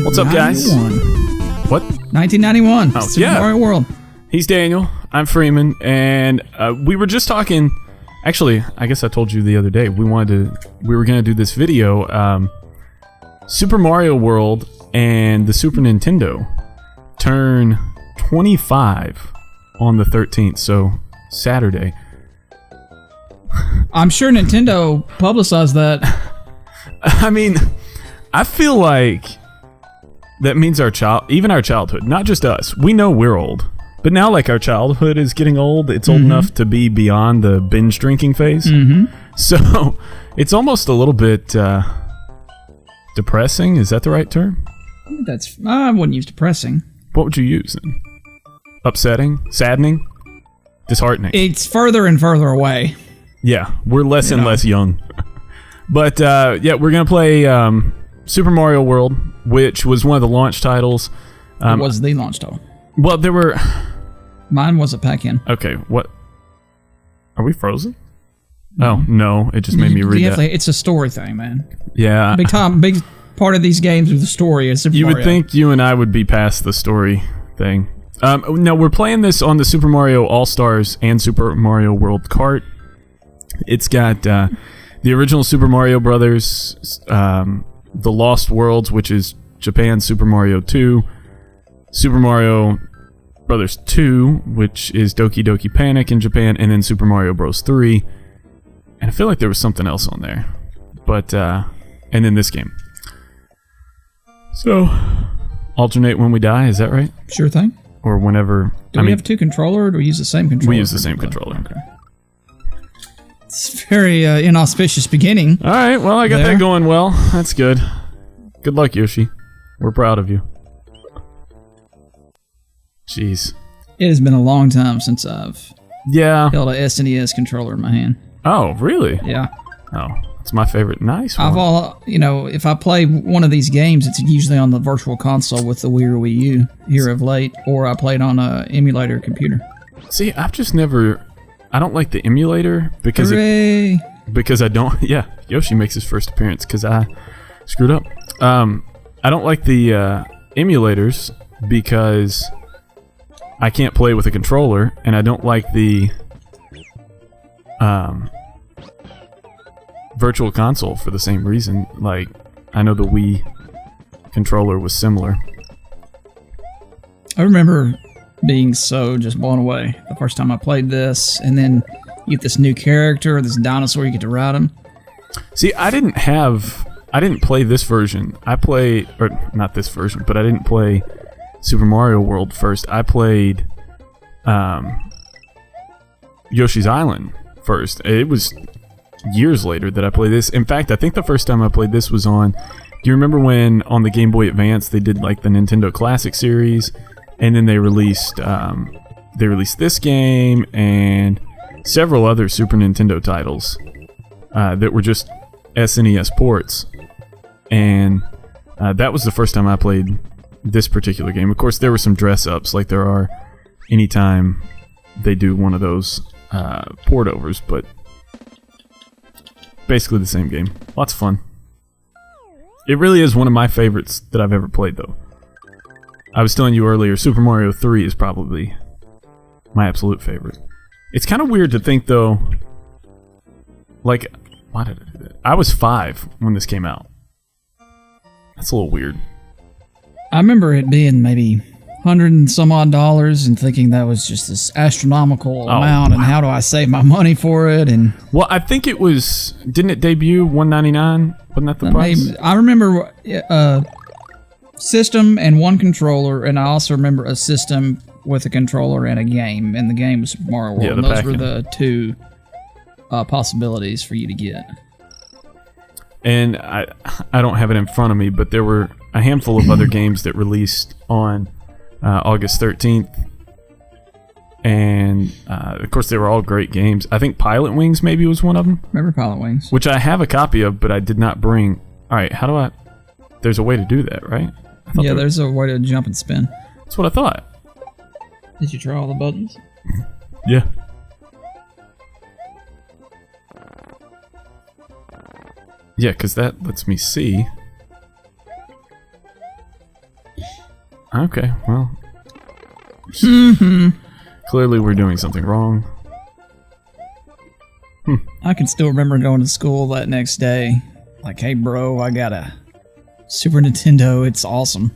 What's up, guys? What? 1991. Oh, Super Mario World. He's Daniel. I'm Freeman, and we were just talking. Actually, I guess I told you the other day we were going to do this video. Super Mario World and the Super Nintendo turn 25 on the 13th, so Saturday. I'm sure Nintendo publicized that. I mean, I feel like that means even our childhood, not just us. We know we're old, but now like our childhood is getting old. It's old enough to be beyond the binge drinking phase. So it's almost a little bit depressing. Is that the right term? I wouldn't use depressing. What would you use then? Upsetting? Saddening? Disheartening? It's further and further away. Yeah, we're less and less young. But yeah, we're going to play Super Mario World, which was one of the launch titles. It was the launch title. Well, there were... Mine was a pack-in. Okay, what? Are we frozen? Oh, no, it just made me read that. It's a story thing, man. Yeah. Big part of these games with the story is Super Mario. You would think you and I would be past the story thing. No, we're playing this on the Super Mario All-Stars and Super Mario World Kart. It's got the original Super Mario Brothers, The Lost Worlds, which is Japan's Super Mario 2, Super Mario Brothers 2, which is Doki Doki Panic in Japan, and then Super Mario Bros. 3. And I feel like there was something else on there. But, and then this game. So, alternate when we die, is that right? Sure thing. Or whenever... Do we have two controllers, or do we use the same controller? We use the same controller. Okay. It's a very inauspicious beginning. All right, well, I got that going well. That's good. Good luck, Yoshi. We're proud of you. Jeez. It has been a long time since I've held a SNES controller in my hand. Oh, really? Yeah. Oh, it's my favorite. Nice one. If I play one of these games, it's usually on the virtual console with the Wii or Wii U here of late, or I play it on an emulator computer. See, I've just never... I don't like the emulator because I don't... Yeah, Yoshi makes his first appearance because I screwed up. I don't like the emulators because I can't play with a controller, and I don't like the virtual console for the same reason. Like, I know the Wii controller was similar. I remember being so just blown away the first time I played this, and then you get this new character, this dinosaur, you get to ride him. See, I didn't play this version. Not this version, but I didn't play Super Mario World first. I played Yoshi's Island first. It was years later that I played this. In fact, I think the first time I played this was do you remember when on the Game Boy Advance they did like the Nintendo Classic series, and then they released this game and several other Super Nintendo titles that were just SNES ports, and that was the first time I played this particular game. Of course, there were some dress-ups like there are anytime they do one of those port-overs, but basically the same game. Lots of fun. It really is one of my favorites that I've ever played, though. I was telling you earlier, Super Mario 3 is probably my absolute favorite. It's kind of weird to think, though, like, why did I do that? I was 5 when this came out. That's a little weird. I remember it being maybe $100 and some odd and thinking that was just this astronomical amount, and how do I save my money for it? And well, I think it was... Didn't it debut $199? Wasn't that the price? I remember system and one controller, and I also remember a system with a controller and a game, and the game was Super Mario World. And those were the two possibilities for you to get. And I don't have it in front of me, but there were a handful of other games that released on August 13th. And, of course, they were all great games. I think Pilot Wings maybe was one of them. Remember Pilot Wings? Which I have a copy of, but I did not bring. All right, how do I... There's a way to do that, right? Yeah, there's a way to jump and spin. That's what I thought. Did you try all the buttons? Yeah. Yeah, because that lets me see. Okay, well. Clearly we're doing something wrong. I can still remember going to school that next day. Like, hey, bro, I got a Super Nintendo. It's awesome.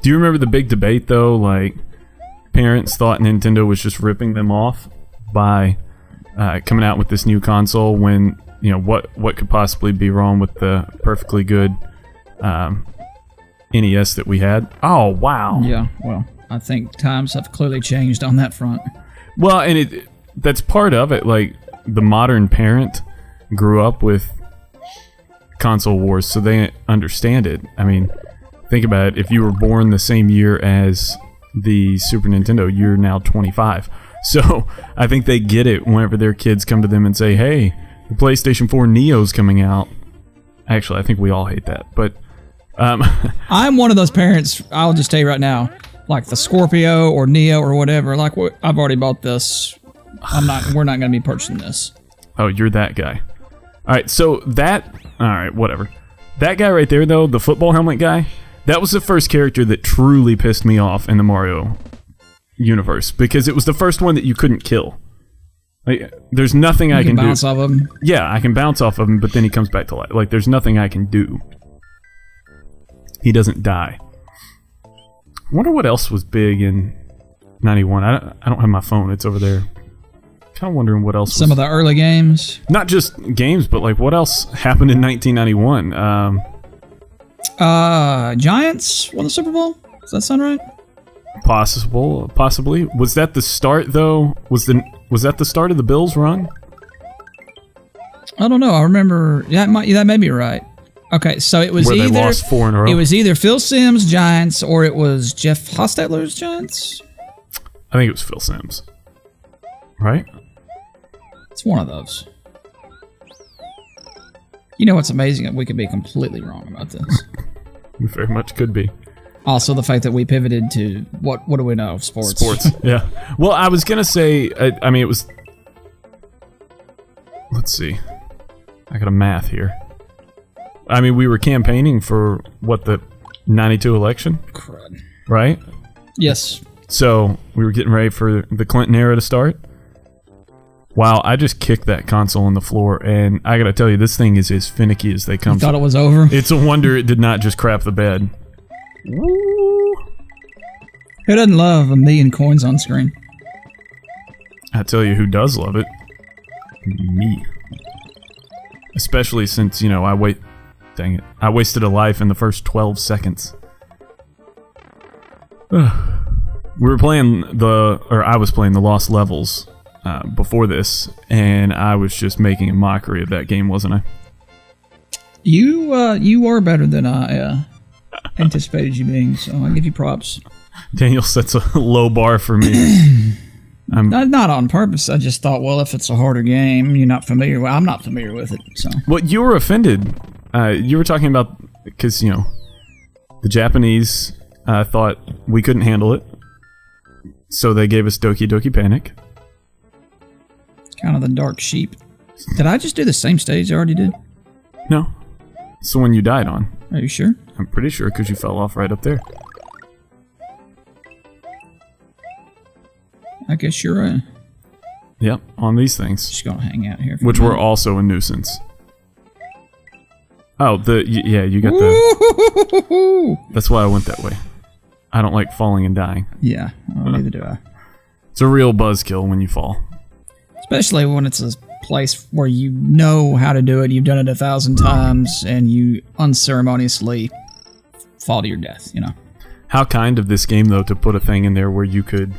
Do you remember the big debate, though? Like, parents thought Nintendo was just ripping them off by coming out with this new console when, you know, what could possibly be wrong with the perfectly good NES that we had? Oh, wow. Yeah, well, I think times have clearly changed on that front. Well, and that's part of it. Like, the modern parent grew up with console wars, so they understand it. I mean, think about it. If you were born the same year as the Super Nintendo, you're now 25. So I think they get it whenever their kids come to them and say, hey, the PlayStation 4 Neo's coming out. Actually, I think we all hate that, but I'm one of those parents. I'll just tell you right now, like the Scorpio or Neo or whatever, like I've already bought this. We're not going to be purchasing this. Oh, you're that guy. All right, so all right, whatever. That guy right there, though, the football helmet guy, that was the first character that truly pissed me off in the Mario universe, because it was the first one that you couldn't kill. Like, there's nothing I can do. You can bounce off of him? Yeah, I can bounce off of him, but then he comes back to life. Like, there's nothing I can do. He doesn't die. I wonder what else was big in 91. I don't have my phone. It's over there. Kind of wondering what else. Some of the early games. Not just games, but like what else happened in 1991? Giants won the Super Bowl. Does that sound right? Possibly. Was that the start though? Was that the start of the Bills' run? I don't know. I remember. Yeah, that may be right. Okay, so it was where either they lost 4 in a row. It was either Phil Simms' Giants or it was Jeff Hostetler's Giants. I think it was Phil Simms. Right? It's one of those. You know what's amazing? We could be completely wrong about this. We very much could be. Also, the fact that we pivoted to what do we know of sports? Sports, yeah. Well, I was gonna say, I mean, it was. Let's see. I got a math here. I mean, we were campaigning for what, the 92 election? Crud. Right? Yes. So we were getting ready for the Clinton era to start. Wow, I just kicked that console on the floor, and I gotta tell you, this thing is as finicky as they come. You thought it was over? It's a wonder it did not just crap the bed. Woo. Who doesn't love 1,000,000 coins on screen? I tell you who does love it. Me. Especially since, you know, I wasted a life in the first 12 seconds. I was playing the Lost Levels before this, and I was just making a mockery of that game, wasn't I? You are better than I anticipated you being, so I give you props. Daniel sets a low bar for me. Not on purpose. I just thought, well, if it's a harder game, you're not familiar with. I'm not familiar with it. So. Well, you were offended. You were talking about because, you know, the Japanese thought we couldn't handle it, so they gave us Doki Doki Panic. Kind of the dark sheep. Did I just do the same stage I already did? No, it's the one you died on. Are you sure? I'm pretty sure because you fell off right up there. I guess you're right. Yep, on these things. Just gonna hang out here. Which were also a nuisance. Oh, you got the... That's why I went that way. I don't like falling and dying. Yeah, well, neither do I. It's a real buzzkill when you fall. Especially when it's a place where you know how to do it, you've done it 1,000 times, and you unceremoniously fall to your death, you know. How kind of this game, though, to put a thing in there where you could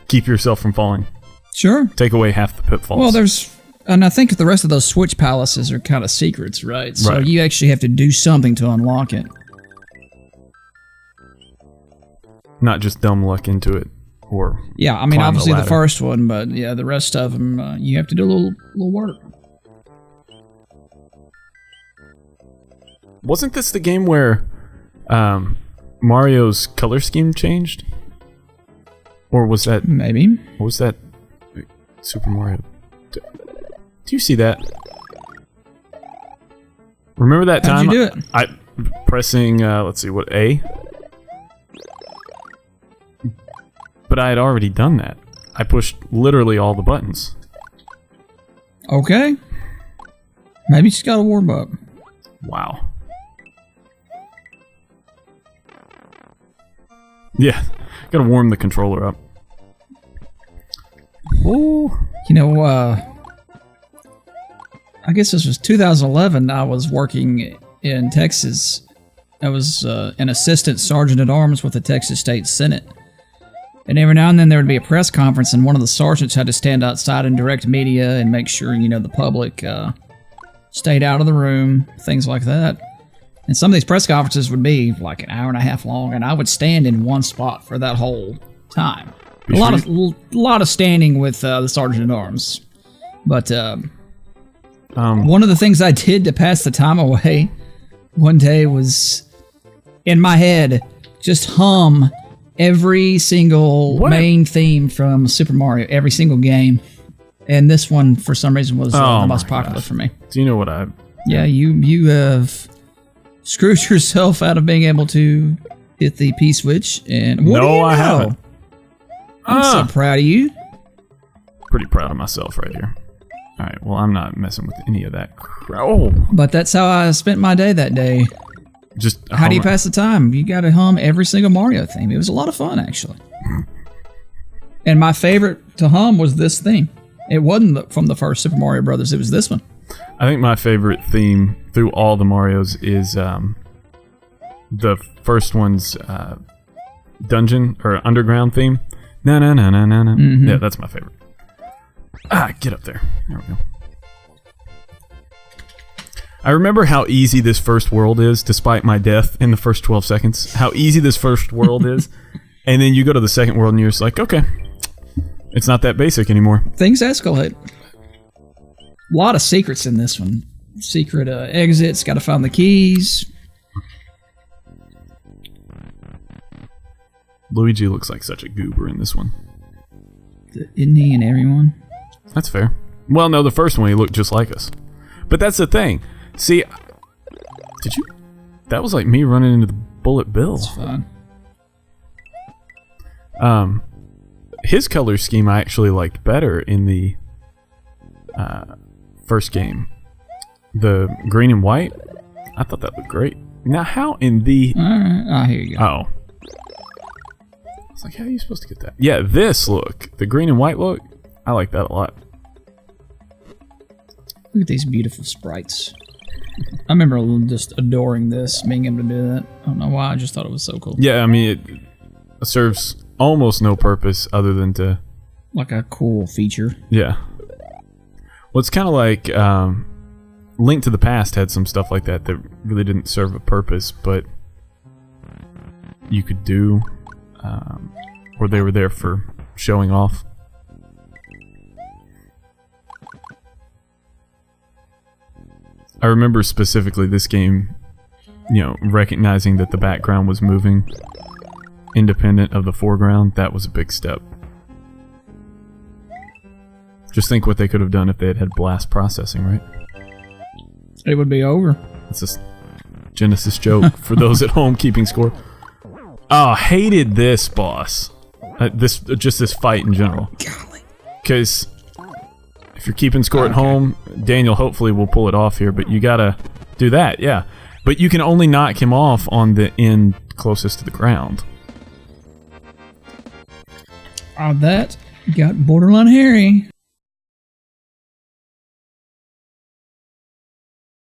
keep yourself from falling. Sure. Take away half the pitfalls. Well, and I think the rest of those switch palaces are kind of secrets, right? So you actually have to do something to unlock it. Not just dumb luck into it, or yeah. I mean, obviously the first one, but yeah, the rest of them you have to do a little work. Wasn't this the game where Mario's color scheme changed? Or was that... Maybe. What was that? Super Mario... Do you see that? Remember that time? How'd you do it? I pressing, let's see, what, A? But I had already done that. I pushed literally all the buttons. Okay. Maybe she's got to warm up. Wow. Yeah, gotta warm the controller up. Ooh. You know, I guess this was 2011. I was working in Texas. I was an assistant sergeant at arms with the Texas State Senate. And every now and then there would be a press conference, and one of the sergeants had to stand outside and direct media and make sure, the public stayed out of the room, things like that. And some of these press conferences would be like an hour and a half long, and I would stand in one spot for that whole time. A lot of standing with the sergeant at arms. But one of the things I did to pass the time away one day was, in my head, just hum every single main theme from Super Mario, every single game. And this one, for some reason, was the most popular for me. Do you know what I... Yeah, you have screwed yourself out of being able to hit the P switch. And what do you know? I haven't. I'm so proud of you. Pretty proud of myself right here. All right, well, I'm not messing with any of that crap. Oh. But that's how I spent my day that day. Just how do you pass the time? You got to hum every single Mario theme. It was a lot of fun, actually. And my favorite to hum was this theme. It wasn't from the first Super Mario Brothers. It was this one. I think my favorite theme through all the Marios is the first one's dungeon or underground theme. Na na na na na na. Yeah, that's my favorite. Get up there. There we go. I remember how easy this first world is, despite my death in the first 12 seconds. How easy this first world is. And then you go to the second world and you're just like, okay, it's not that basic anymore. Things escalate. A lot of secrets in this one. Secret exits, got to find the keys. Luigi looks like such a goober in this one. Isn't he in everyone? That's fair. Well, no, the first one he looked just like us. But that's the thing. See, did you... That was like me running into the Bullet Bill. That's fun. His color scheme I actually liked better in the first game. The green and white, I thought that looked great. Now, how in the... Alright, here you go. Oh. It's like, how are you supposed to get that? Yeah, this look, the green and white look, I like that a lot. Look at these beautiful sprites. I remember just adoring this, being able to do that. I don't know why, I just thought it was so cool. Yeah, I mean, it serves almost no purpose other than to... Like a cool feature. Yeah. Well, it's kind of like Link to the Past had some stuff like that that really didn't serve a purpose, but you could do, or they were there for showing off. I remember specifically this game, recognizing that the background was moving independent of the foreground. That was a big step. Just think what they could have done if they had blast processing, right? It would be over. It's a Genesis joke for those at home keeping score. Oh, hated this boss. This fight in general. Because if you're keeping score at home, Daniel hopefully will pull it off here, but you gotta do that, yeah. But you can only knock him off on the end closest to the ground. That got borderline hairy.